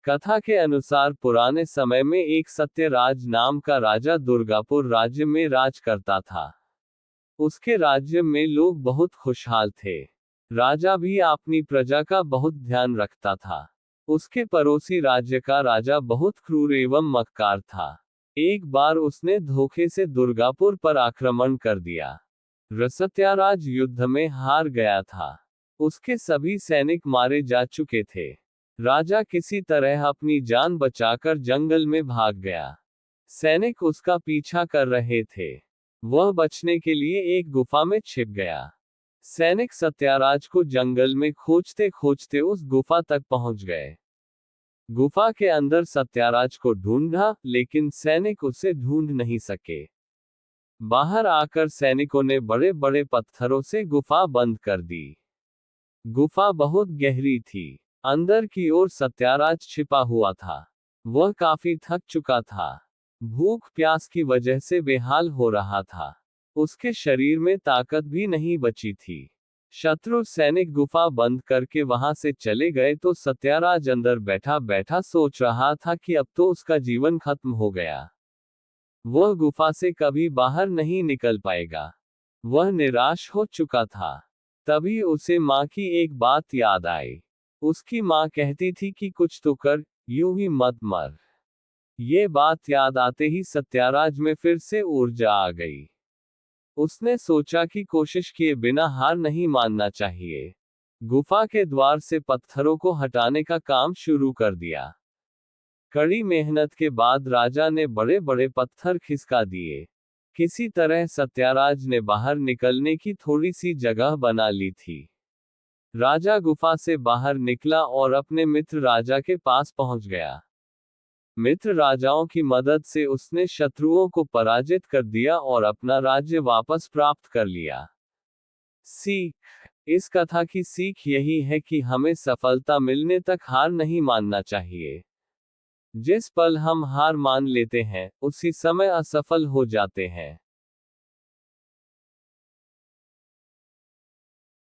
कथा के अनुसार पुराने समय में एक सत्यराज नाम का राजा दुर्गापुर राज्य में राज करता था। उसके राज्य में लोग बहुत खुशहाल थे। राजा भी अपनी प्रजा का बहुत ध्यान रखता था। उसके पड़ोसी राज्य का राजा बहुत क्रूर एवं मक्कार था। एक बार उसने धोखे से दुर्गापुर पर आक्रमण कर दिया। सत्याराज युद्ध में हार गया था। उसके सभी सैनिक मारे जा चुके थे। राजा किसी तरह अपनी जान बचाकर जंगल में भाग गया। सैनिक उसका पीछा कर रहे थे। वह बचने के लिए एक गुफा में छिप गया। सैनिक सत्याराज को जंगल में खोजते खोजते उस गुफा तक पहुंच गए। गुफा के अंदर सत्याराज को ढूंढा, लेकिन सैनिक उसे ढूंढ नहीं सके। बाहर आकर सैनिकों ने बड़े बड़े पत्थरों से गुफा बंद कर दी। गुफा बहुत गहरी थी। अंदर की ओर सत्याराज छिपा हुआ था। वह काफी थक चुका था। भूख प्यास की वजह से बेहाल हो रहा था। उसके शरीर में ताकत भी नहीं बची थी। शत्रु सैनिक गुफा बंद करके वहां से चले गए तो सत्याराज अंदर बैठा बैठा सोच रहा था कि अब तो उसका जीवन खत्म हो गया। वह गुफा से कभी बाहर नहीं निकल पाएगा। वह निराश हो चुका था। तभी उसे माँ की एक बात याद आई। उसकी माँ कहती थी कि कुछ तो कर, यूं ही मत मर। ये बात याद आते ही सत्याराज में फिर से ऊर्जा आ गई। उसने सोचा कि कोशिश किए बिना हार नहीं मानना चाहिए। गुफा के द्वार से पत्थरों को हटाने का काम शुरू कर दिया। कड़ी मेहनत के बाद राजा ने बड़े बड़े पत्थर खिसका दिए। किसी तरह सत्याराज ने बाहर निकलने की थोड़ी सी जगह बना ली थी। राजा गुफा से बाहर निकला और अपने मित्र राजा के पास पहुंच गया। मित्र राजाओं की मदद से उसने शत्रुओं को पराजित कर दिया और अपना राज्य वापस प्राप्त कर लिया। सीख: इस कथा की सीख यही है कि हमें सफलता मिलने तक हार नहीं मानना चाहिए। जिस पल हम हार मान लेते हैं, उसी समय असफल हो जाते हैं।